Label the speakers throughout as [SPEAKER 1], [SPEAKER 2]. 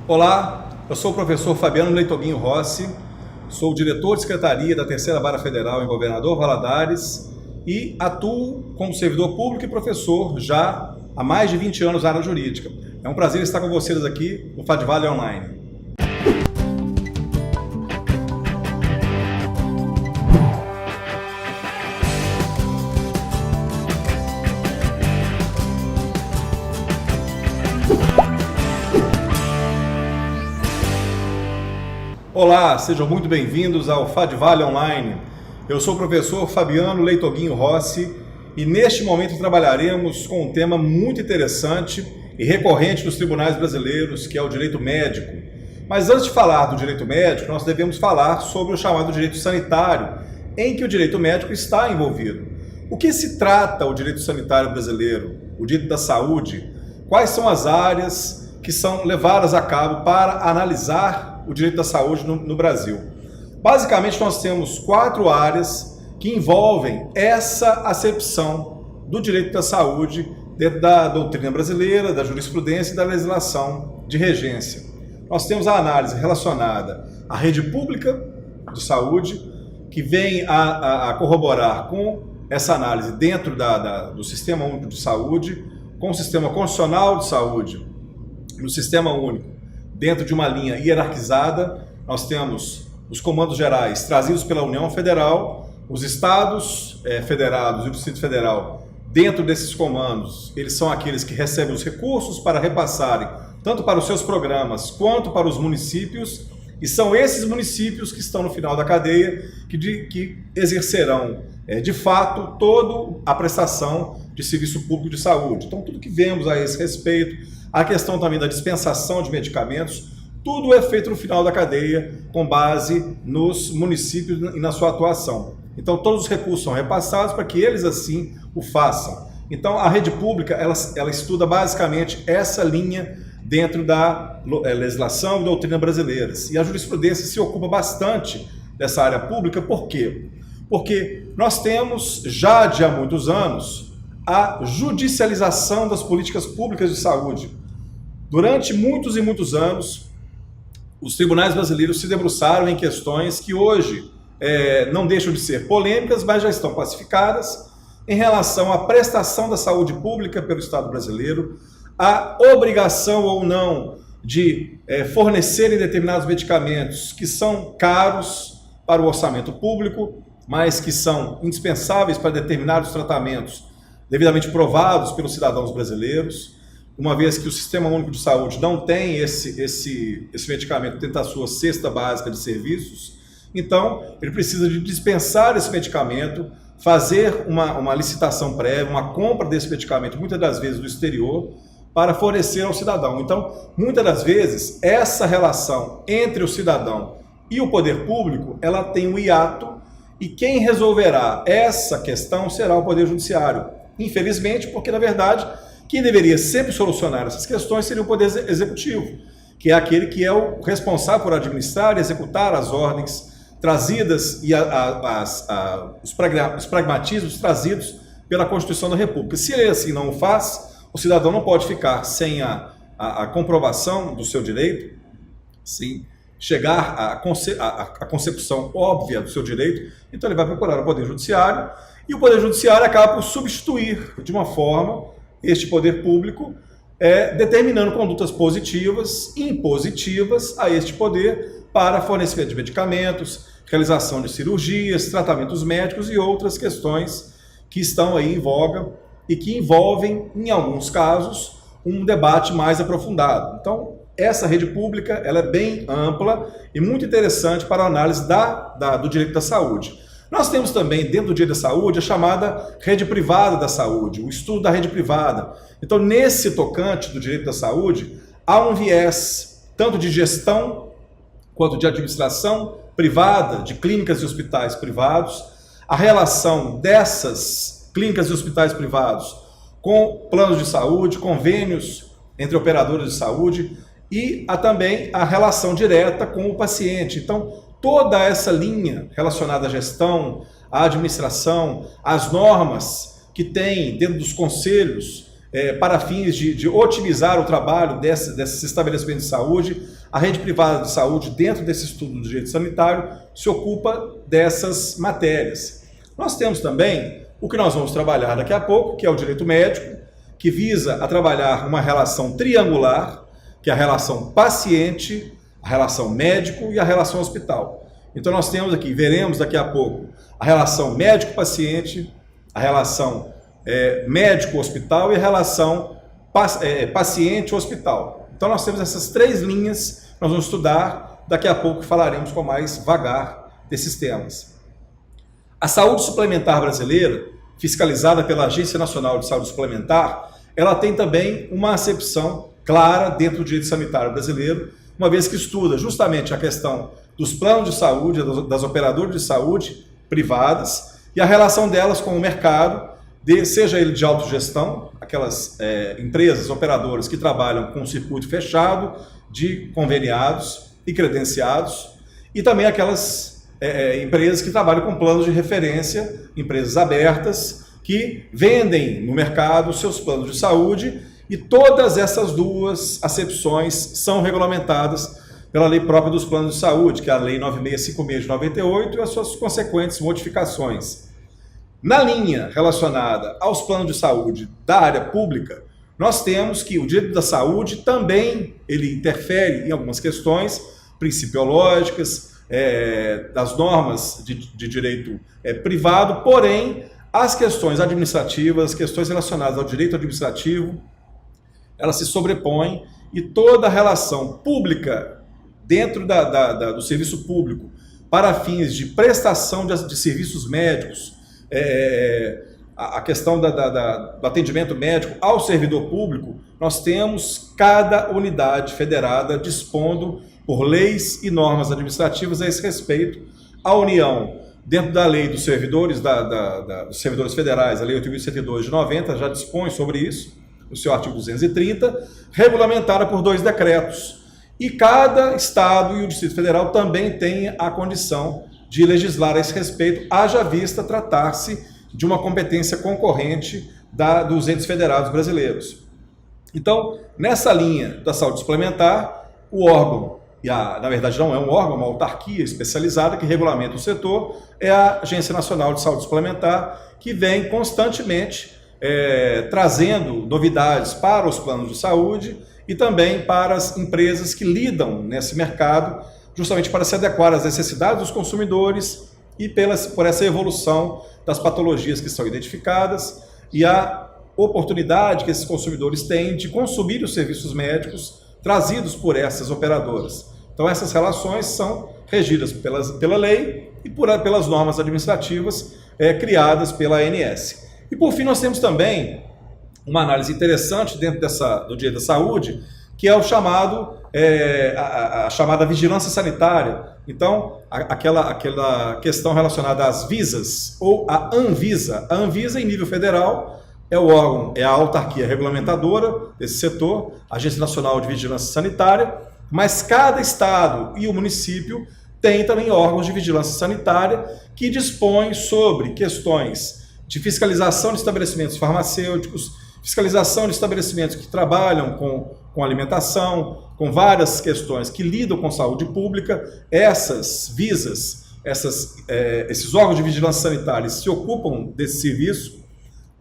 [SPEAKER 1] Olá, eu sou o professor Fabiano Leitoguinho Rossi, sou o diretor de secretaria da Terceira Vara Federal em Governador Valadares e atuo como servidor público e professor já há mais de 20 anos na área jurídica. É um prazer estar com vocês aqui no FAD-Vale Online. Olá, sejam muito bem-vindos ao FAD-Vale Online. Eu sou o professor Fabiano Leitoguinho Rossi e neste momento trabalharemos com um tema muito interessante e recorrente nos tribunais brasileiros, que é o direito médico. Mas antes de falar do direito médico, nós devemos falar sobre o chamado direito sanitário, em que o direito médico está envolvido. O que se trata o direito sanitário brasileiro, o direito da saúde? Quais são as áreas que são levadas a cabo para analisar o direito da saúde no Brasil? Basicamente, nós temos 4 áreas que envolvem essa acepção do direito da saúde dentro da doutrina brasileira, da jurisprudência e da legislação de regência. Nós temos a análise relacionada à rede pública de saúde, que vem a corroborar com essa análise dentro do Sistema Único de Saúde, com o Sistema Constitucional de Saúde, no Sistema Único, dentro de uma linha hierarquizada. Nós temos os comandos gerais trazidos pela União Federal, os estados federados e o Distrito Federal. Dentro desses comandos, eles são aqueles que recebem os recursos para repassarem tanto para os seus programas quanto para os municípios, e são esses municípios que estão no final da cadeia que exercerão de fato toda a prestação de serviço público de saúde. Então, tudo que vemos a esse respeito, a questão também da dispensação de medicamentos, tudo é feito no final da cadeia com base nos municípios e na sua atuação. Então, todos os recursos são repassados para que eles assim o façam. Então, a rede pública, ela estuda basicamente essa linha dentro da legislação e doutrina brasileiras. E a jurisprudência se ocupa bastante dessa área pública. Por quê? Porque nós temos, já de há muitos anos, a judicialização das políticas públicas de saúde. Durante muitos e muitos anos, os tribunais brasileiros se debruçaram em questões que hoje não deixam de ser polêmicas, mas já estão pacificadas, em relação à prestação da saúde pública pelo Estado brasileiro, a obrigação ou não de fornecerem determinados medicamentos que são caros para o orçamento público, mas que são indispensáveis para determinados tratamentos devidamente provados pelos cidadãos brasileiros, uma vez que o Sistema Único de Saúde não tem esse medicamento dentro da sua cesta básica de serviços. Então, ele precisa de dispensar esse medicamento, fazer uma licitação prévia, uma compra desse medicamento, muitas das vezes do exterior, para fornecer ao cidadão. Então, muitas das vezes, essa relação entre o cidadão e o poder público, ela tem um hiato, e quem resolverá essa questão será o Poder Judiciário. Infelizmente, porque, na verdade, quem deveria sempre solucionar essas questões seria o Poder Executivo, que é aquele que é o responsável por administrar e executar as ordens trazidas e os pragmatismos trazidos pela Constituição da República. Se ele assim não o faz, o cidadão não pode ficar sem a comprovação do seu direito, sem chegar à consecução óbvia do seu direito. Então ele vai procurar o Poder Judiciário, e o Poder Judiciário acaba por substituir de uma forma este poder público, determinando condutas positivas e impositivas a este poder para fornecimento de medicamentos, realização de cirurgias, tratamentos médicos e outras questões que estão aí em voga e que envolvem, em alguns casos, um debate mais aprofundado. Então, essa rede pública ela é bem ampla e muito interessante para a análise do direito da saúde. Nós temos também, dentro do direito da saúde, a chamada rede privada da saúde, o estudo da rede privada. Então, nesse tocante do direito da saúde, há um viés tanto de gestão quanto de administração privada, de clínicas e hospitais privados, a relação dessas clínicas e hospitais privados com planos de saúde, convênios entre operadoras de saúde, e também a relação direta com o paciente. Então, toda essa linha relacionada à gestão, à administração, às normas que tem dentro dos conselhos para fins de otimizar o trabalho desses estabelecimentos de saúde. A rede privada de saúde, dentro desse estudo do direito sanitário, se ocupa dessas matérias. Nós temos também o que nós vamos trabalhar daqui a pouco, que é o direito médico, que visa a trabalhar uma relação triangular, que é a relação paciente, a relação médico e a relação hospital. Então nós temos aqui, veremos daqui a pouco, a relação médico-paciente, a relação médico-hospital e a relação paciente-hospital. Então nós temos essas três linhas que nós vamos estudar, daqui a pouco falaremos com mais vagar desses temas. A saúde suplementar brasileira, fiscalizada pela Agência Nacional de Saúde Suplementar, ela tem também uma acepção clara dentro do direito sanitário brasileiro, uma vez que estuda justamente a questão dos planos de saúde, das operadoras de saúde privadas e a relação delas com o mercado, seja ele de autogestão, aquelas empresas, operadoras que trabalham com um circuito fechado de conveniados e credenciados, e também aquelas empresas que trabalham com planos de referência, empresas abertas, que vendem no mercado seus planos de saúde, e todas essas duas acepções são regulamentadas pela lei própria dos planos de saúde, que é a Lei 9656 de 98 e as suas consequentes modificações. Na linha relacionada aos planos de saúde da área pública, nós temos que o direito da saúde também ele interfere em algumas questões principiológicas, das normas de direito privado, porém, as questões administrativas, as questões relacionadas ao direito administrativo, elas se sobrepõem e toda a relação pública dentro do serviço público para fins de prestação de serviços médicos, a questão do atendimento médico ao servidor público, nós temos cada unidade federada dispondo por leis e normas administrativas a esse respeito. A União, dentro da lei dos servidores, dos servidores federais, a Lei 8.102 de 90, já dispõe sobre isso, no seu artigo 230, regulamentada por 2 decretos. E cada estado e o Distrito Federal também tem a condição de legislar a esse respeito, haja vista tratar-se de uma competência concorrente dos entes federados brasileiros. Então, nessa linha da saúde suplementar, o órgão, na verdade não é um órgão, é uma autarquia especializada que regulamenta o setor, é a Agência Nacional de Saúde Suplementar, que vem constantemente trazendo novidades para os planos de saúde e também para as empresas que lidam nesse mercado, justamente para se adequar às necessidades dos consumidores e por essa evolução das patologias que são identificadas e a oportunidade que esses consumidores têm de consumir os serviços médicos trazidos por essas operadoras. Então essas relações são regidas pela lei e pelas normas administrativas criadas pela ANS. E por fim nós temos também uma análise interessante dentro do direito da saúde, que é o chamado, a chamada vigilância sanitária. Então, aquela questão relacionada às visas ou à Anvisa. A Anvisa, em nível federal, é o órgão, é a autarquia regulamentadora desse setor, a Agência Nacional de Vigilância Sanitária, mas cada estado e o município tem também órgãos de vigilância sanitária que dispõem sobre questões de fiscalização de estabelecimentos farmacêuticos, fiscalização de estabelecimentos que trabalham com alimentação, com várias questões que lidam com saúde pública. Essas visas, esses órgãos de vigilância sanitária se ocupam desse serviço.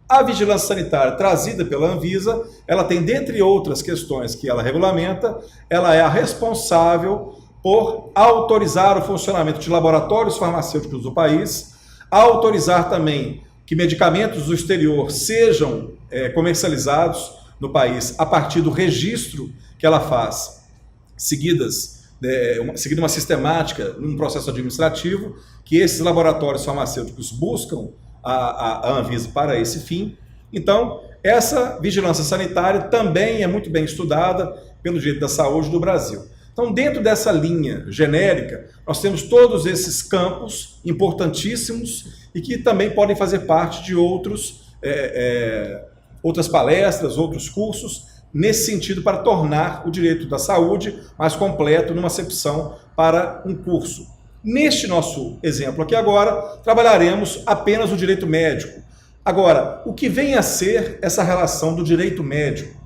[SPEAKER 1] A vigilância sanitária trazida pela Anvisa, ela tem, dentre outras questões que ela regulamenta, ela é a responsável por autorizar o funcionamento de laboratórios farmacêuticos do país, autorizar também que medicamentos do exterior sejam comercializados no país a partir do registro que ela faz, seguindo uma sistemática num processo administrativo, que esses laboratórios farmacêuticos buscam a Anvisa para esse fim. Então, essa vigilância sanitária também é muito bem estudada pelo direito da saúde do Brasil. Então, dentro dessa linha genérica, nós temos todos esses campos importantíssimos e que também podem fazer parte de outras palestras, outros cursos, nesse sentido, para tornar o direito da saúde mais completo numa acepção para um curso. Neste nosso exemplo aqui agora, trabalharemos apenas o direito médico. Agora, o que vem a ser essa relação do direito médico?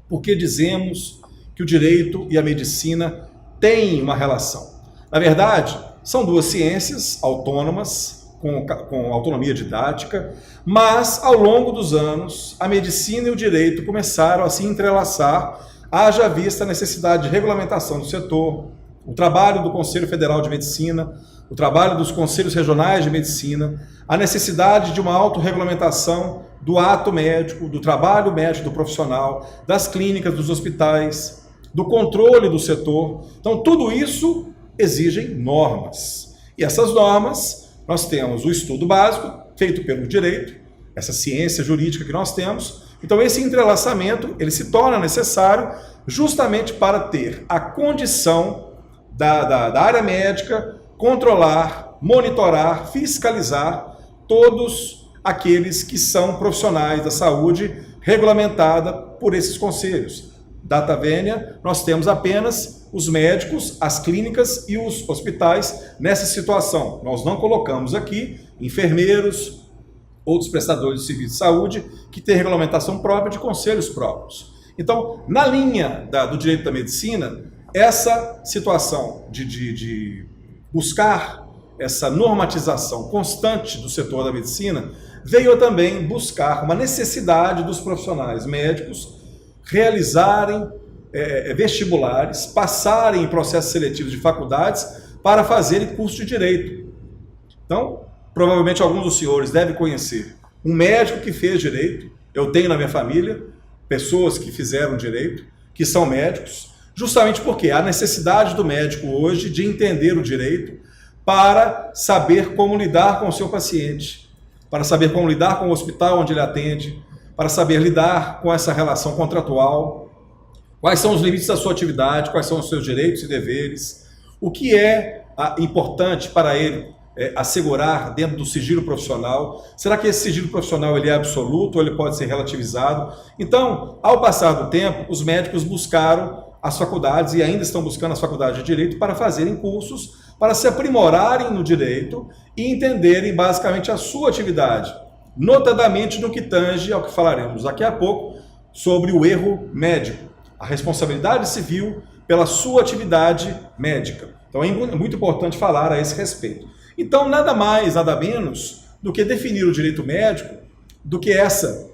[SPEAKER 1] Por que dizemos que o direito e a medicina têm uma relação? Na verdade, são duas ciências autônomas, com autonomia didática, mas ao longo dos anos, a medicina e o direito começaram a se entrelaçar, haja vista a necessidade de regulamentação do setor, o trabalho do Conselho Federal de Medicina, o trabalho dos Conselhos Regionais de Medicina, a necessidade de uma autorregulamentação do ato médico, do trabalho médico do profissional, das clínicas, dos hospitais, do controle do setor. Então, tudo isso exigem normas. E essas normas, nós temos o estudo básico, feito pelo direito, essa ciência jurídica que nós temos. Então, esse entrelaçamento, ele se torna necessário justamente para ter a condição da área médica controlar, monitorar, fiscalizar todos aqueles que são profissionais da saúde regulamentada por esses conselhos. Data vênia, nós temos apenas os médicos, as clínicas e os hospitais nessa situação. Nós não colocamos aqui enfermeiros, outros prestadores de serviço de saúde que têm regulamentação própria de conselhos próprios. Então, na linha do direito da medicina, essa situação de buscar essa normatização constante do setor da medicina veio também buscar uma necessidade dos profissionais médicos realizarem vestibulares, passarem em processos seletivos de faculdades para fazerem curso de direito. Então, provavelmente alguns dos senhores devem conhecer um médico que fez direito. Eu tenho na minha família pessoas que fizeram direito, que são médicos, justamente porque há necessidade do médico hoje de entender o direito para saber como lidar com o seu paciente, para saber como lidar com o hospital onde ele atende, para saber lidar com essa relação contratual, quais são os limites da sua atividade, quais são os seus direitos e deveres, o que é importante para ele assegurar dentro do sigilo profissional. Será que esse sigilo profissional ele é absoluto ou ele pode ser relativizado? Então, ao passar do tempo, os médicos buscaram as faculdades e ainda estão buscando as faculdades de direito para fazerem cursos, para se aprimorarem no direito e entenderem basicamente a sua atividade, notadamente no que tange ao que falaremos daqui a pouco sobre o erro médico, a responsabilidade civil pela sua atividade médica. Então é muito importante falar a esse respeito. Então nada mais, nada menos do que definir o direito médico, do que essa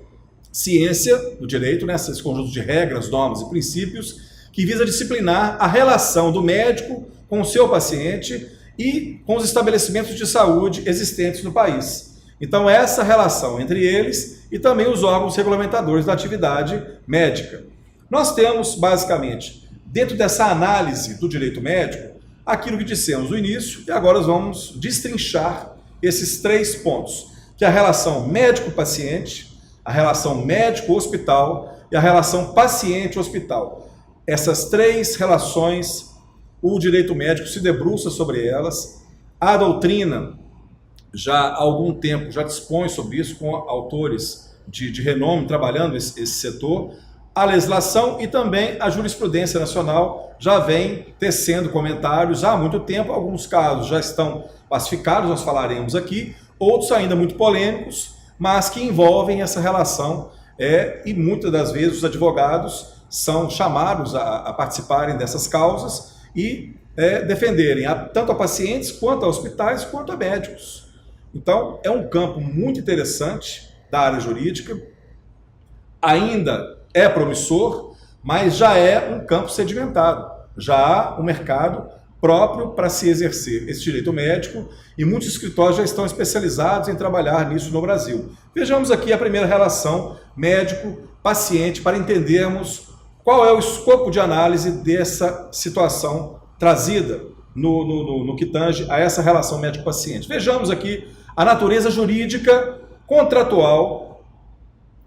[SPEAKER 1] ciência do direito, esse conjunto de regras, normas e princípios que visa disciplinar a relação do médico com o seu paciente e com os estabelecimentos de saúde existentes no país. Então, essa relação entre eles e também os órgãos regulamentadores da atividade médica. Nós temos, basicamente, dentro dessa análise do direito médico, aquilo que dissemos no início, e agora nós vamos destrinchar esses 3 pontos, que é a relação médico-paciente, a relação médico-hospital e a relação paciente-hospital. Essas 3 relações, o direito médico se debruça sobre elas. A doutrina, já há algum tempo, já dispõe sobre isso, com autores de renome trabalhando esse setor. A legislação e também a jurisprudência nacional já vem tecendo comentários há muito tempo. Alguns casos já estão pacificados, nós falaremos aqui. Outros ainda muito polêmicos, mas que envolvem essa relação e muitas das vezes os advogados são chamados a participarem dessas causas e defenderem tanto a pacientes, quanto a hospitais, quanto a médicos. Então, é um campo muito interessante da área jurídica, ainda é promissor, mas já é um campo sedimentado, já há um mercado próprio para se exercer esse direito médico e muitos escritórios já estão especializados em trabalhar nisso no Brasil. Vejamos aqui a primeira relação médico-paciente para entendermos qual é o escopo de análise dessa situação trazida no que tange a essa relação médico-paciente. Vejamos aqui a natureza jurídica contratual,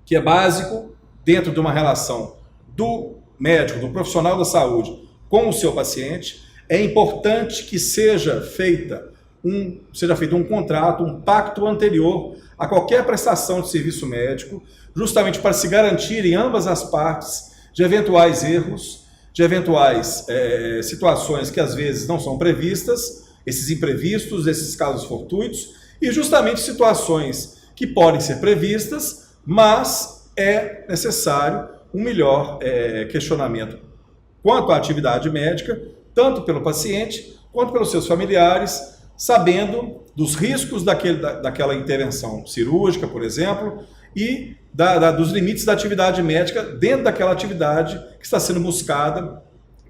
[SPEAKER 1] que é básico dentro de uma relação do médico, do profissional da saúde com o seu paciente. É importante que seja feito um contrato, um pacto anterior a qualquer prestação de serviço médico, justamente para se garantir em ambas as partes de eventuais erros, de eventuais situações que às vezes não são previstas, esses imprevistos, esses casos fortuitos, e justamente situações que podem ser previstas, mas é necessário um melhor questionamento quanto à atividade médica, tanto pelo paciente quanto pelos seus familiares, sabendo dos riscos daquela intervenção cirúrgica, por exemplo, e dos limites da atividade médica dentro daquela atividade que está sendo buscada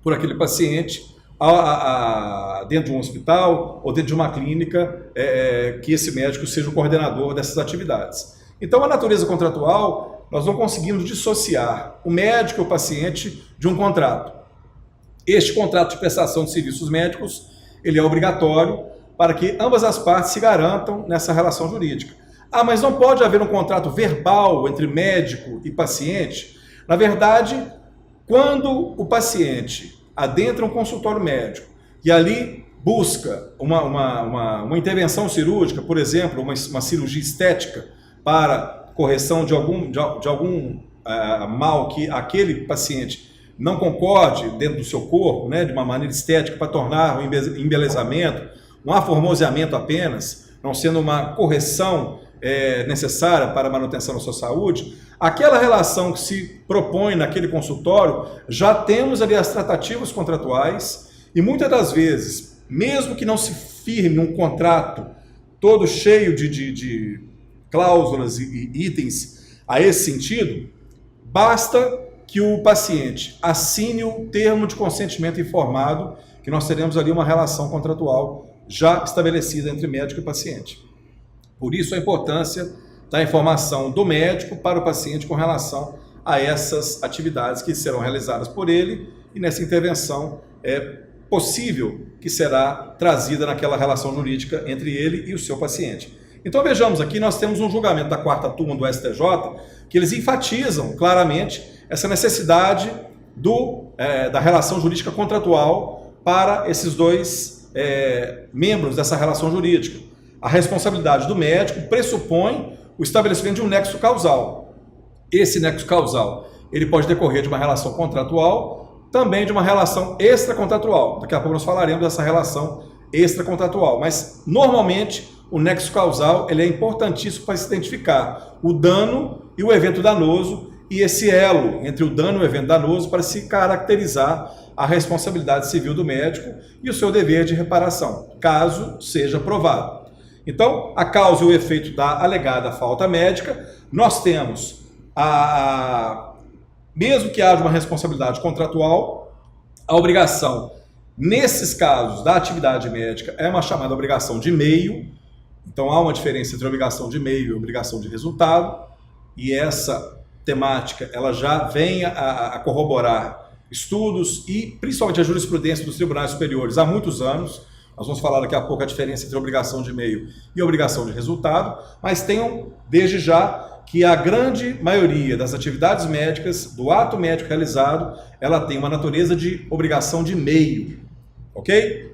[SPEAKER 1] por aquele paciente dentro de um hospital ou dentro de uma clínica, que esse médico seja o coordenador dessas atividades. Então, a natureza contratual, nós não conseguimos dissociar o médico e o paciente de um contrato. Este contrato de prestação de serviços médicos, ele é obrigatório para que ambas as partes se garantam nessa relação jurídica. Mas não pode haver um contrato verbal entre médico e paciente? Na verdade, quando o paciente adentra um consultório médico e ali busca uma intervenção cirúrgica, por exemplo, uma cirurgia estética para correção de algum mal que aquele paciente não concorde dentro do seu corpo, né, de uma maneira estética para tornar um embelezamento, um aformoseamento apenas, não sendo uma correção necessária para a manutenção da sua saúde, aquela relação que se propõe naquele consultório, já temos ali as tratativas contratuais e muitas das vezes, mesmo que não se firme um contrato todo cheio de cláusulas e itens a esse sentido, basta que o paciente assine o termo de consentimento informado, que nós teremos ali uma relação contratual já estabelecida entre médico e paciente. Por isso a importância da informação do médico para o paciente com relação a essas atividades que serão realizadas por ele e nessa intervenção possível que será trazida naquela relação jurídica entre ele e o seu paciente. Então vejamos aqui, nós temos um julgamento da 4ª turma do STJ, que eles enfatizam claramente essa necessidade da relação jurídica contratual para esses dois membros dessa relação jurídica. A responsabilidade do médico pressupõe o estabelecimento de um nexo causal. Esse nexo causal, ele pode decorrer de uma relação contratual, também de uma relação extracontratual. Daqui a pouco nós falaremos dessa relação extracontratual, mas normalmente o nexo causal ele é importantíssimo para se identificar o dano e o evento danoso e esse elo entre o dano e o evento danoso para se caracterizar a responsabilidade civil do médico e o seu dever de reparação, caso seja provado. Então, a causa e o efeito da alegada falta médica, nós temos, mesmo que haja uma responsabilidade contratual, a obrigação, nesses casos da atividade médica, é uma chamada obrigação de meio. Então, há uma diferença entre obrigação de meio e obrigação de resultado, e essa temática ela já vem a corroborar estudos e principalmente a jurisprudência dos tribunais superiores há muitos anos. Nós vamos falar daqui a pouco a diferença entre obrigação de meio e obrigação de resultado, mas tenham desde já que a grande maioria das atividades médicas, do ato médico realizado, ela tem uma natureza de obrigação de meio, ok?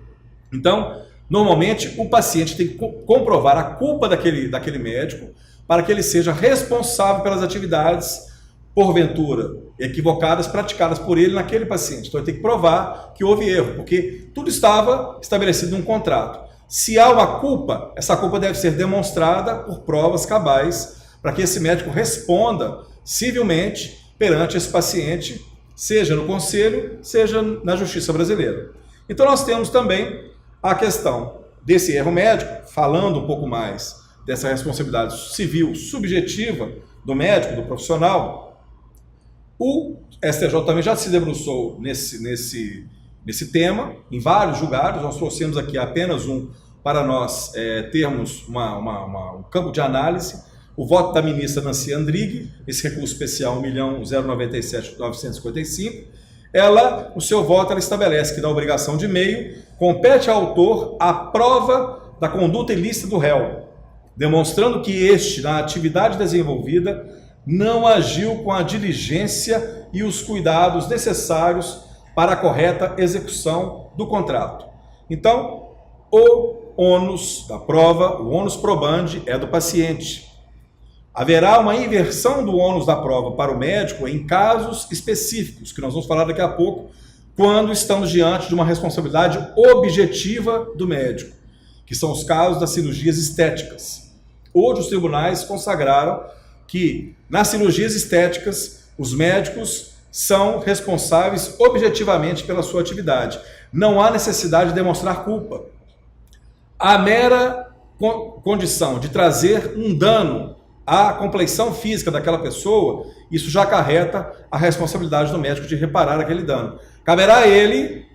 [SPEAKER 1] Então, normalmente o paciente tem que comprovar a culpa daquele médico para que ele seja responsável pelas atividades, porventura, equivocadas, praticadas por ele naquele paciente. Então ele tem que provar que houve erro, porque tudo estava estabelecido num contrato. Se há uma culpa, essa culpa deve ser demonstrada por provas cabais para que esse médico responda civilmente perante esse paciente, seja no conselho, seja na justiça brasileira. Então nós temos também a questão desse erro médico, falando um pouco mais dessa responsabilidade civil subjetiva do médico, do profissional. O STJ também já se debruçou nesse tema, em vários julgados. Nós trouxemos aqui apenas um para nós termos um campo de análise. O voto da ministra Nancy Andrighi, esse recurso especial 1.097.955, no seu voto, ela estabelece que da obrigação de meio, compete ao autor a prova da conduta ilícita do réu, demonstrando que este, na atividade desenvolvida, não agiu com a diligência e os cuidados necessários para a correta execução do contrato. Então, o ônus da prova, o ônus probandi, é do paciente. Haverá uma inversão do ônus da prova para o médico em casos específicos, que nós vamos falar daqui a pouco, quando estamos diante de uma responsabilidade objetiva do médico, que são os casos das cirurgias estéticas. Hoje os tribunais consagraram que nas cirurgias estéticas os médicos são responsáveis objetivamente pela sua atividade. Não há necessidade de demonstrar culpa. A mera condição de trazer um dano à compleição física daquela pessoa, isso já acarreta a responsabilidade do médico de reparar aquele dano. Caberá a ele,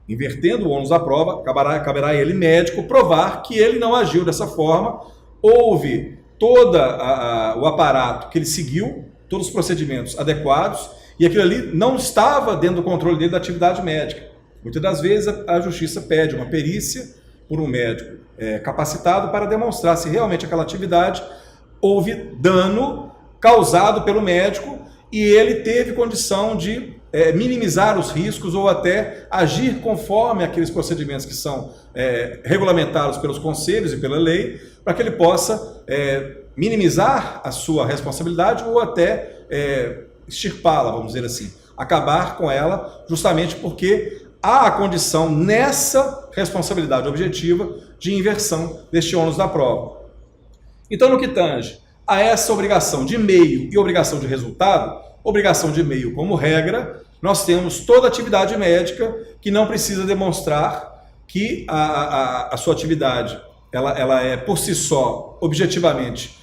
[SPEAKER 1] invertendo o ônus da prova, caberá a ele, médico, provar que ele não agiu dessa forma, houve todo o aparato que ele seguiu, todos os procedimentos adequados, e aquilo ali não estava dentro do controle dele da atividade médica. Muitas das vezes a justiça pede uma perícia por um médico capacitado para demonstrar se realmente aquela atividade houve dano causado pelo médico e ele teve condição de minimizar os riscos ou até agir conforme aqueles procedimentos que são regulamentados pelos conselhos e pela lei, para que ele possa minimizar a sua responsabilidade ou até extirpá-la, vamos dizer assim, acabar com ela, justamente porque há a condição nessa responsabilidade objetiva de inversão deste ônus da prova. Então, no que tange a essa obrigação de meio e obrigação de resultado, obrigação de meio como regra, nós temos toda atividade médica que não precisa demonstrar que a sua atividade ela é por si só objetivamente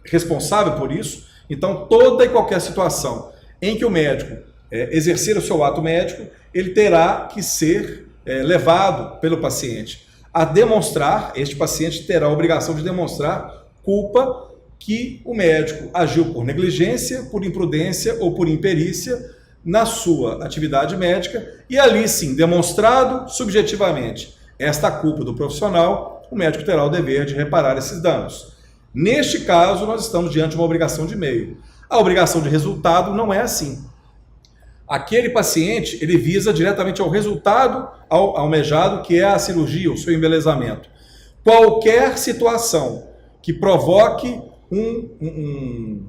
[SPEAKER 1] responsável por isso. Então, toda e qualquer situação em que o médico exercer o seu ato médico, ele terá que ser levado pelo paciente a demonstrar, este paciente terá a obrigação de demonstrar culpa que o médico agiu por negligência, por imprudência ou por imperícia na sua atividade médica e ali sim, demonstrado subjetivamente esta culpa do profissional, o médico terá o dever de reparar esses danos. Neste caso, nós estamos diante de uma obrigação de meio. A obrigação de resultado não é assim. Aquele paciente, ele visa diretamente ao resultado almejado, que é a cirurgia, o seu embelezamento. Qualquer situação que provoque um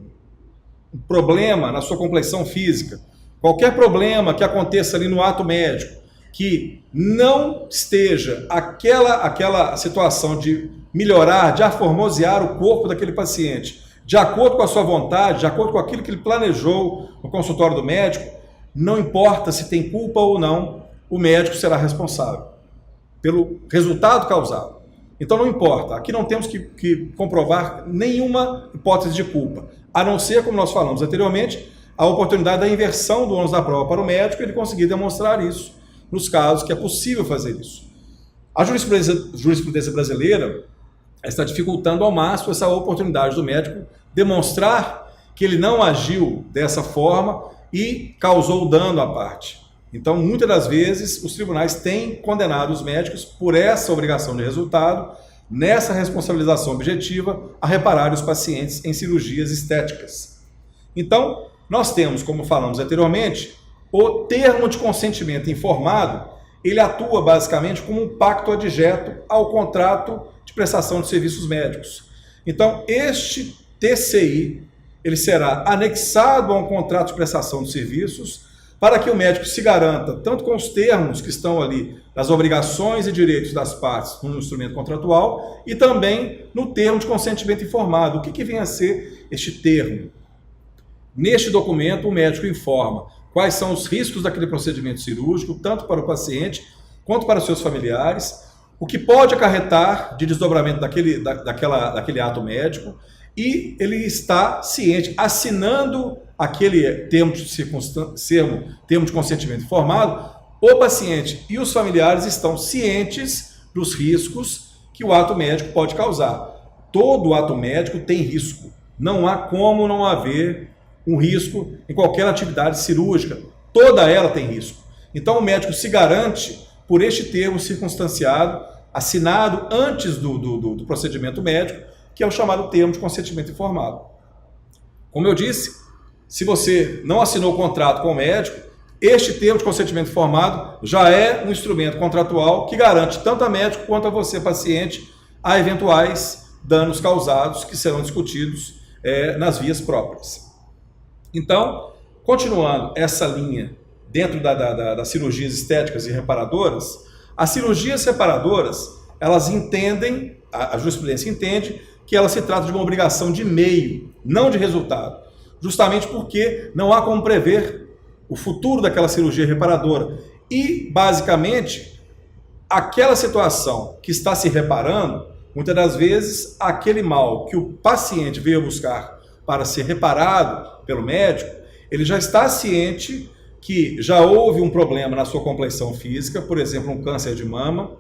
[SPEAKER 1] problema na sua complexão física, qualquer problema que aconteça ali no ato médico, que não esteja aquela situação de melhorar, de aformosear o corpo daquele paciente, de acordo com a sua vontade, de acordo com aquilo que ele planejou no consultório do médico, não importa se tem culpa ou não, o médico será responsável pelo resultado causado. Então não importa, aqui não temos que comprovar nenhuma hipótese de culpa, a não ser, como nós falamos anteriormente, a oportunidade da inversão do ônus da prova para o médico e ele conseguir demonstrar isso nos casos que é possível fazer isso. A jurisprudência brasileira está dificultando ao máximo essa oportunidade do médico demonstrar que ele não agiu dessa forma e causou dano à parte. Então, muitas das vezes, os tribunais têm condenado os médicos por essa obrigação de resultado, nessa responsabilização objetiva, a reparar os pacientes em cirurgias estéticas. Então, nós temos, como falamos anteriormente, o termo de consentimento informado, ele atua basicamente como um pacto adjeto ao contrato de prestação de serviços médicos. Então, este TCI, ele será anexado a um contrato de prestação de serviços para que o médico se garanta, tanto com os termos que estão ali, das obrigações e direitos das partes no instrumento contratual, e também no termo de consentimento informado. O que vem a ser este termo? Neste documento, o médico informa quais são os riscos daquele procedimento cirúrgico, tanto para o paciente quanto para os seus familiares, o que pode acarretar de desdobramento daquele ato médico, e ele está ciente, assinando aquele termo de consentimento informado, o paciente e os familiares estão cientes dos riscos que o ato médico pode causar. Todo ato médico tem risco. Não há como não haver um risco em qualquer atividade cirúrgica. Toda ela tem risco. Então o médico se garante por este termo circunstanciado, assinado antes do procedimento médico, que é o chamado termo de consentimento informado. Como eu disse, se você não assinou o contrato com o médico, este termo de consentimento informado já é um instrumento contratual que garante tanto a médico quanto a você, paciente, a eventuais danos causados que serão discutidos nas vias próprias. Então, continuando essa linha dentro das cirurgias estéticas e reparadoras, as cirurgias reparadoras, elas entendem, a jurisprudência entende, que ela se trata de uma obrigação de meio, não de resultado, justamente porque não há como prever o futuro daquela cirurgia reparadora. E, basicamente, aquela situação que está se reparando, muitas das vezes, aquele mal que o paciente veio buscar para ser reparado pelo médico, ele já está ciente que já houve um problema na sua complexão física, por exemplo, um câncer de mama,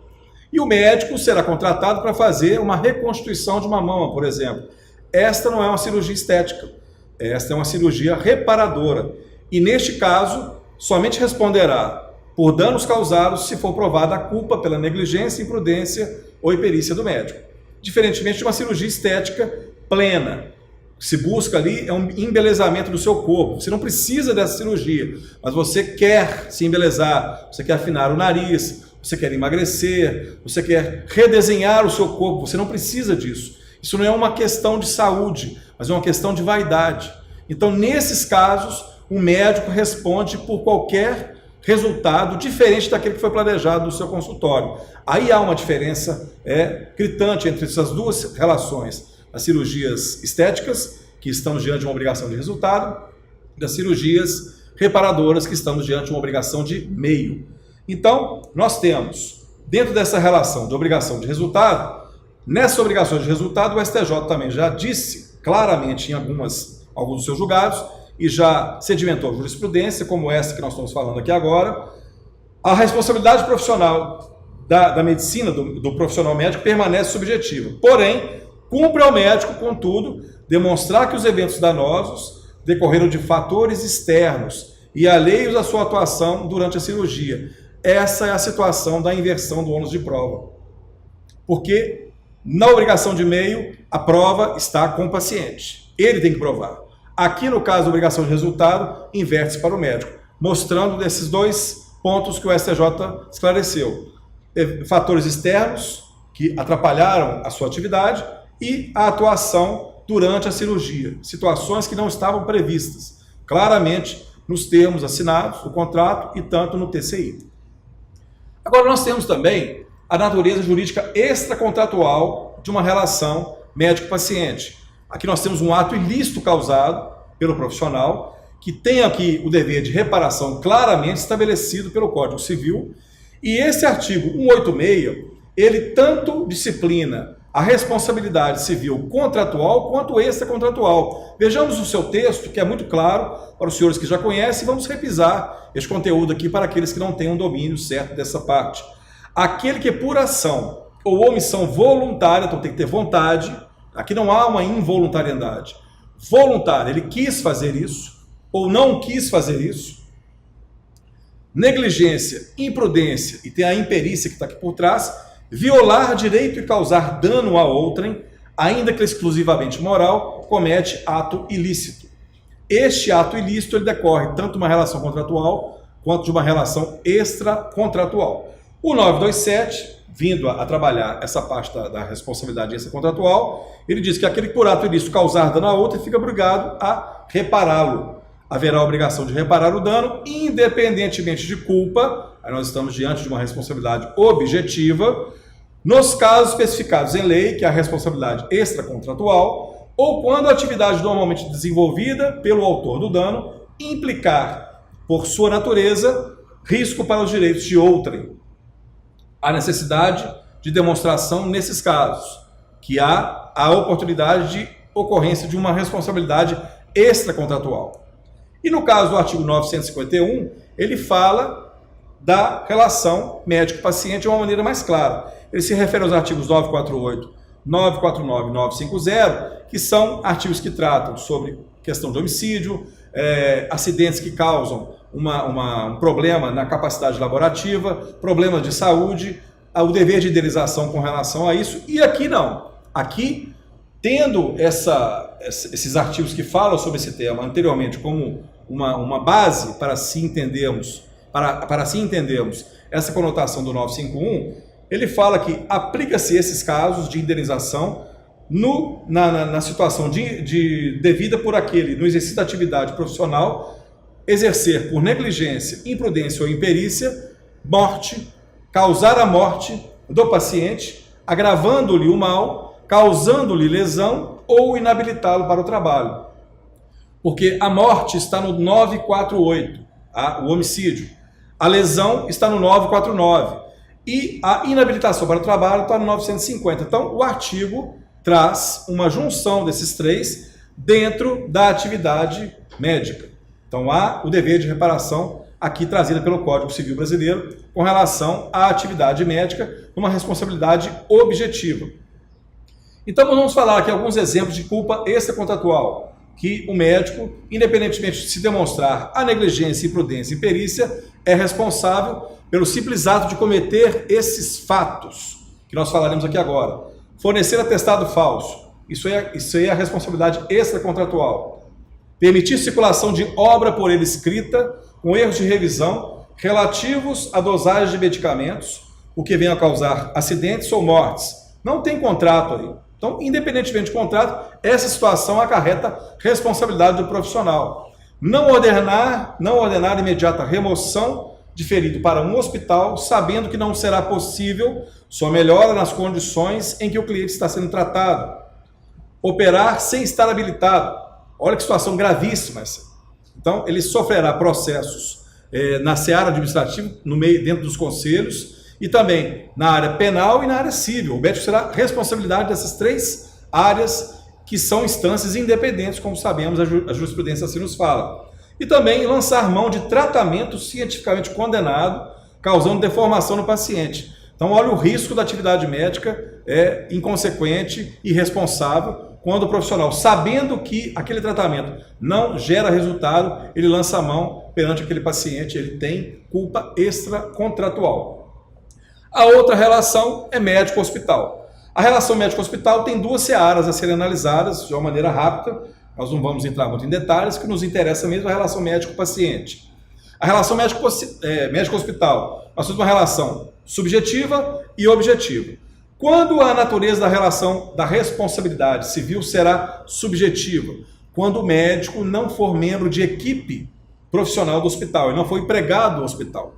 [SPEAKER 1] e o médico será contratado para fazer uma reconstituição de uma mama, por exemplo. Esta não é uma cirurgia estética, esta é uma cirurgia reparadora. E neste caso, somente responderá por danos causados se for provada a culpa pela negligência, imprudência ou imperícia do médico. Diferentemente de uma cirurgia estética plena. O que se busca ali é um embelezamento do seu corpo. Você não precisa dessa cirurgia, mas você quer se embelezar, você quer afinar o nariz, você quer emagrecer, você quer redesenhar o seu corpo, você não precisa disso. Isso não é uma questão de saúde, mas é uma questão de vaidade. Então, nesses casos, o médico responde por qualquer resultado diferente daquele que foi planejado no seu consultório. Aí há uma diferença gritante entre essas duas relações, as cirurgias estéticas, que estamos diante de uma obrigação de resultado, e das cirurgias reparadoras, que estamos diante de uma obrigação de meio. Então, nós temos, dentro dessa relação de obrigação de resultado, nessa obrigação de resultado, o STJ também já disse claramente em alguns dos seus julgados, e já sedimentou jurisprudência, como essa que nós estamos falando aqui agora, a responsabilidade profissional da medicina, do profissional médico, permanece subjetiva. Porém, cumpre ao médico, contudo, demonstrar que os eventos danosos decorreram de fatores externos e alheios à sua atuação durante a cirurgia. Essa é a situação da inversão do ônus de prova. Porque na obrigação de meio, a prova está com o paciente. Ele tem que provar. Aqui, no caso da obrigação de resultado, inverte-se para o médico, mostrando esses dois pontos que o STJ esclareceu. Fatores externos que atrapalharam a sua atividade e a atuação durante a cirurgia. Situações que não estavam previstas, claramente nos termos assinados do contrato e tanto no TCI. Agora, nós temos também a natureza jurídica extracontratual de uma relação médico-paciente. Aqui nós temos um ato ilícito causado pelo profissional, que tem aqui o dever de reparação claramente estabelecido pelo Código Civil, e esse artigo 186, ele tanto disciplina a responsabilidade civil contratual quanto extracontratual. Vejamos o seu texto, que é muito claro para os senhores que já conhecem, e vamos revisar este conteúdo aqui para aqueles que não têm um domínio certo dessa parte. Aquele que por ação ou omissão voluntária, então tem que ter vontade, aqui não há uma involuntariedade. Voluntário, ele quis fazer isso ou não quis fazer isso. Negligência, imprudência e tem a imperícia que está aqui por trás, violar direito e causar dano a outrem, ainda que exclusivamente moral, comete ato ilícito. Este ato ilícito ele decorre tanto de uma relação contratual quanto de uma relação extracontratual. O 927, vindo a trabalhar essa parte da responsabilidade extracontratual, ele diz que aquele que por ato ilícito causar dano a outro fica obrigado a repará-lo. Haverá a obrigação de reparar o dano, independentemente de culpa. Aí nós estamos diante de uma responsabilidade objetiva, nos casos especificados em lei, que é a responsabilidade extracontratual, ou quando a atividade normalmente desenvolvida pelo autor do dano implicar, por sua natureza, risco para os direitos de outrem. Há necessidade de demonstração nesses casos, que há a oportunidade de ocorrência de uma responsabilidade extracontratual. E no caso do artigo 951, ele fala da relação médico-paciente de uma maneira mais clara. Ele se refere aos artigos 948, 949 e 950, que são artigos que tratam sobre questão de homicídio, acidentes que causam um problema na capacidade laborativa, problemas de saúde, o dever de indenização com relação a isso, e aqui não. Aqui, tendo esses artigos que falam sobre esse tema anteriormente como uma base para assim entendermos essa conotação do 951, ele fala que aplica-se esses casos de indenização na situação devida por aquele, no exercício da atividade profissional, exercer por negligência, imprudência ou imperícia, morte, causar a morte do paciente, agravando-lhe o mal, causando-lhe lesão ou inabilitá-lo para o trabalho. Porque a morte está no 948, o homicídio. A lesão está no 949 e a inabilitação para o trabalho está no 950. Então, o artigo traz uma junção desses três dentro da atividade médica. Então, há o dever de reparação aqui trazida pelo Código Civil Brasileiro com relação à atividade médica, uma responsabilidade objetiva. Então, vamos falar aqui alguns exemplos de culpa extracontratual, que o médico, independentemente de se demonstrar a negligência, imprudência e perícia, é responsável pelo simples ato de cometer esses fatos, que nós falaremos aqui agora. Fornecer atestado falso, isso aí é a responsabilidade extracontratual. Permitir circulação de obra por ele escrita, com erros de revisão, relativos à dosagem de medicamentos, o que venha a causar acidentes ou mortes. Não tem contrato aí. Então, independentemente de contrato, essa situação acarreta responsabilidade do profissional. Não ordenar imediata remoção de ferido para um hospital, sabendo que não será possível sua melhora nas condições em que o cliente está sendo tratado. Operar sem estar habilitado. Olha que situação gravíssima essa. Então, ele sofrerá processos na seara administrativa, dentro dos conselhos, e também na área penal e na área civil. O médico será responsabilidade dessas três áreas que são instâncias independentes, como sabemos, a jurisprudência assim nos fala. E também lançar mão de tratamento cientificamente condenado, causando deformação no paciente. Então, olha o risco da atividade médica inconsequente e irresponsável, quando o profissional, sabendo que aquele tratamento não gera resultado, ele lança a mão perante aquele paciente, ele tem culpa extracontratual. A outra relação é médico-hospital. A relação médico-hospital tem duas searas a serem analisadas de uma maneira rápida, nós não vamos entrar muito em detalhes, que nos interessa mesmo a relação médico-paciente. A relação médico-hospital, nós temos uma relação subjetiva e objetiva. Quando a natureza da relação da responsabilidade civil será subjetiva? Quando o médico não for membro de equipe profissional do hospital, ele não for empregado do hospital.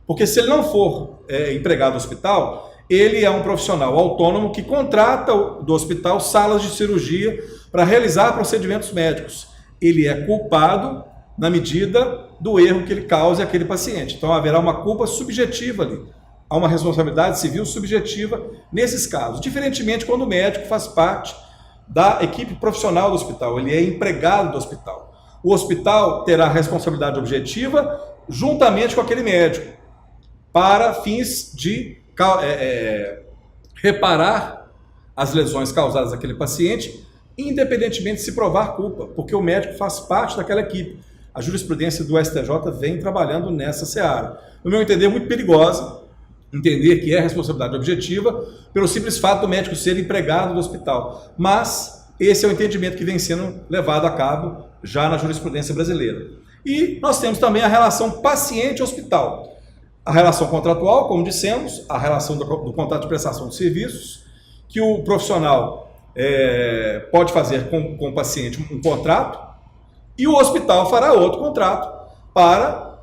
[SPEAKER 1] Porque se ele não for empregado do hospital, ele é um profissional autônomo que contrata do hospital salas de cirurgia para realizar procedimentos médicos. Ele é culpado na medida do erro que ele cause àquele paciente. Então haverá uma culpa subjetiva ali. Há uma responsabilidade civil subjetiva nesses casos. Diferentemente quando o médico faz parte da equipe profissional do hospital, ele é empregado do hospital. O hospital terá responsabilidade objetiva juntamente com aquele médico, para fins de reparar as lesões causadas àquele paciente, independentemente de se provar culpa, porque o médico faz parte daquela equipe. A jurisprudência do STJ vem trabalhando nessa seara. No meu entender, é muito perigosa, entender que é responsabilidade objetiva, pelo simples fato do médico ser empregado do hospital. Mas esse é o entendimento que vem sendo levado a cabo já na jurisprudência brasileira. E nós temos também a relação paciente-hospital. A relação contratual, como dissemos, a relação do contrato de prestação de serviços, que o profissional pode fazer com o paciente um contrato, e o hospital fará outro contrato para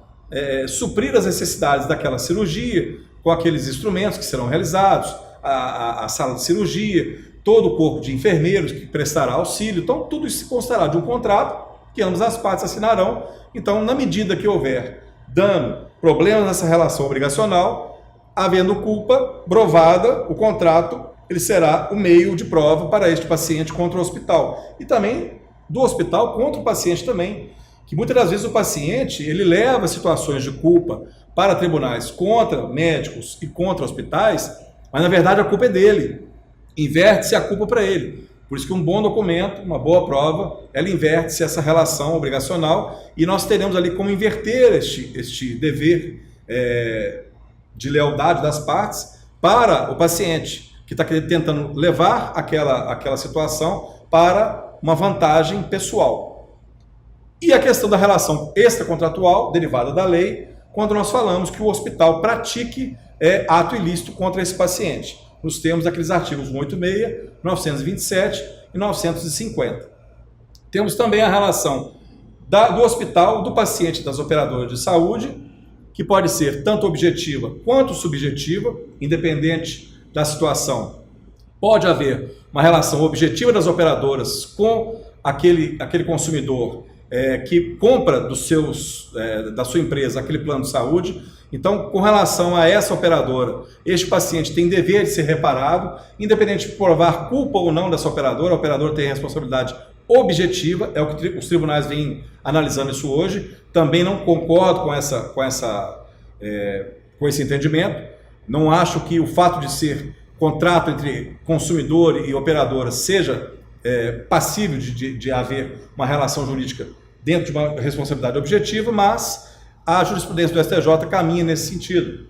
[SPEAKER 1] suprir as necessidades daquela cirurgia, com aqueles instrumentos que serão realizados, a sala de cirurgia, todo o corpo de enfermeiros que prestará auxílio. Então, tudo isso constará de um contrato que ambas as partes assinarão. Então, na medida que houver dano, problemas nessa relação obrigacional, havendo culpa provada, o contrato ele será o meio de prova para este paciente contra o hospital. E também do hospital contra o paciente também, que muitas das vezes o paciente ele leva situações de culpa para tribunais contra médicos e contra hospitais, mas na verdade a culpa é dele. Inverte-se a culpa para ele. Por isso que um bom documento, uma boa prova, ela inverte-se essa relação obrigacional e nós teremos ali como inverter este dever de lealdade das partes para o paciente, que está tentando levar aquela situação para uma vantagem pessoal. E a questão da relação extracontratual, derivada da lei, quando nós falamos que o hospital pratique ato ilícito contra esse paciente. Nos termos daqueles artigos 186, 927 e 950. Temos também a relação do hospital, do paciente, das operadoras de saúde, que pode ser tanto objetiva quanto subjetiva, independente da situação Pode haver uma relação objetiva das operadoras com aquele consumidor que compra da sua empresa aquele plano de saúde. Então, com relação a essa operadora, este paciente tem dever de ser reparado, independente de provar culpa ou não dessa operadora, a operadora tem responsabilidade objetiva, é o que os tribunais vêm analisando isso hoje. Também não concordo com esse entendimento. Não acho que o fato de ser contrato entre consumidor e operadora seja passível de haver uma relação jurídica dentro de uma responsabilidade objetiva, mas a jurisprudência do STJ caminha nesse sentido.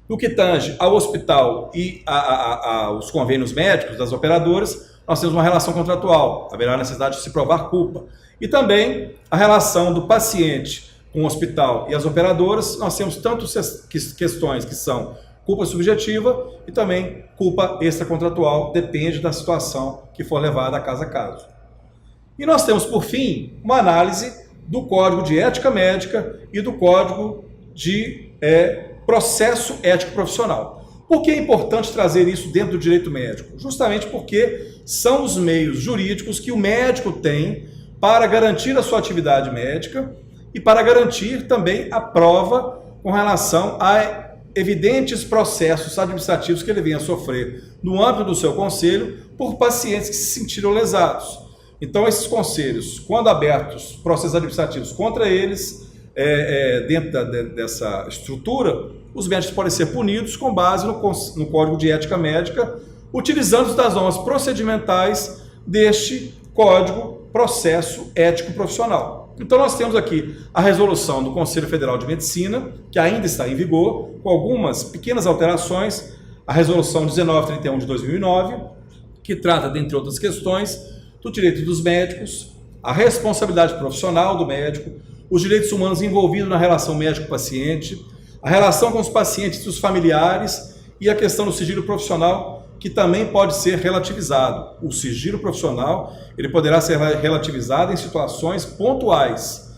[SPEAKER 1] No que tange ao hospital e aos convênios médicos das operadoras, nós temos uma relação contratual, haverá necessidade de se provar culpa. E também a relação do paciente com o hospital e as operadoras, nós temos tanto questões que são culpa subjetiva e também culpa extracontratual, depende da situação que for levada caso a caso. E nós temos, por fim, uma análise do Código de Ética Médica e do Código de Processo Ético Profissional. Por que é importante trazer isso dentro do direito médico? Justamente porque são os meios jurídicos que o médico tem para garantir a sua atividade médica e para garantir também a prova com relação a evidentes processos administrativos que ele venha a sofrer no âmbito do seu conselho por pacientes que se sentiram lesados. Então, esses conselhos, quando abertos processos administrativos contra eles, dentro dessa estrutura, os médicos podem ser punidos com base no Código de Ética Médica, utilizando das normas procedimentais deste Código Processo Ético Profissional. Então nós temos aqui a resolução do Conselho Federal de Medicina, que ainda está em vigor, com algumas pequenas alterações, a resolução 1931 de 2009, que trata, dentre outras questões, do direito dos médicos, a responsabilidade profissional do médico, os direitos humanos envolvidos na relação médico-paciente, a relação com os pacientes e os familiares e a questão do sigilo profissional, que também pode ser relativizado. O sigilo profissional ele poderá ser relativizado em situações pontuais.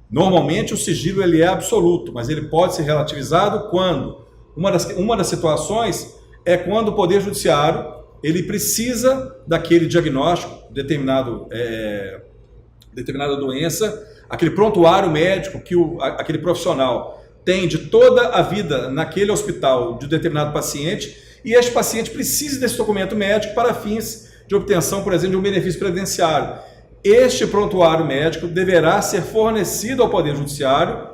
[SPEAKER 1] Normalmente o sigilo ele é absoluto, mas ele pode ser relativizado quando uma das situações é quando o Poder Judiciário ele precisa daquele diagnóstico, determinada doença, aquele prontuário médico que aquele profissional tem de toda a vida naquele hospital de determinado paciente, e este paciente precisa desse documento médico para fins de obtenção, por exemplo, de um benefício previdenciário. Este prontuário médico deverá ser fornecido ao Poder Judiciário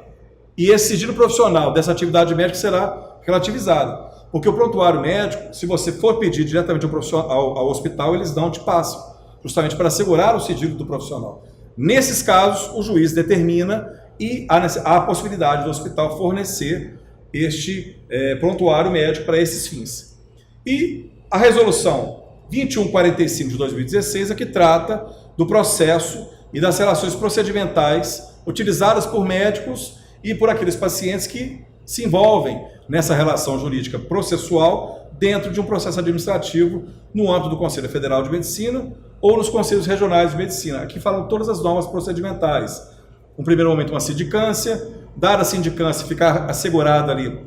[SPEAKER 1] e esse sigilo profissional dessa atividade médica será relativizado. Porque o prontuário médico, se você for pedir diretamente ao hospital, eles não te passam, justamente para assegurar o sigilo do profissional. Nesses casos, o juiz determina e há a possibilidade do hospital fornecer este prontuário médico para esses fins. E a resolução 2145 de 2016 é que trata do processo e das relações procedimentais utilizadas por médicos e por aqueles pacientes que se envolvem nessa relação jurídica processual dentro de um processo administrativo no âmbito do Conselho Federal de Medicina ou nos Conselhos Regionais de Medicina. Aqui falam todas as normas procedimentais. No primeiro momento, uma sindicância, dada a sindicância, ficar assegurado ali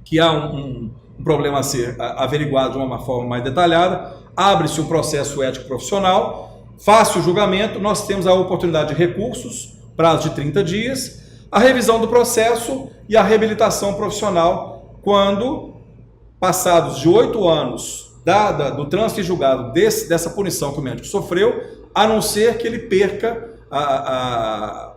[SPEAKER 1] que há um problema a ser averiguado de uma forma mais detalhada, abre-se um processo ético profissional, faz-se o julgamento, nós temos a oportunidade de recursos, prazo de 30 dias, a revisão do processo e a reabilitação profissional quando, passados de 8 anos do trânsito em julgado dessa punição que o médico sofreu, a não ser que ele perca a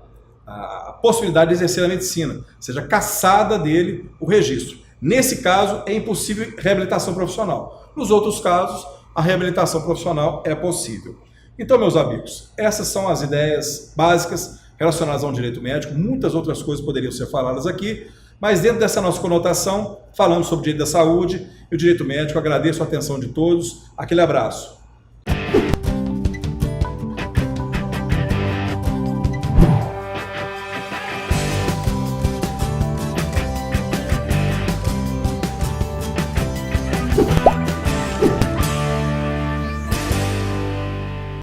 [SPEAKER 1] possibilidade de exercer a medicina, seja cassada dele o registro. Nesse caso, é impossível reabilitação profissional. Nos outros casos, a reabilitação profissional é possível. Então, meus amigos, essas são as ideias básicas relacionadas ao direito médico. Muitas outras coisas poderiam ser faladas aqui, mas dentro dessa nossa conotação, falamos sobre o direito da saúde e o direito médico. Agradeço a atenção de todos. Aquele abraço.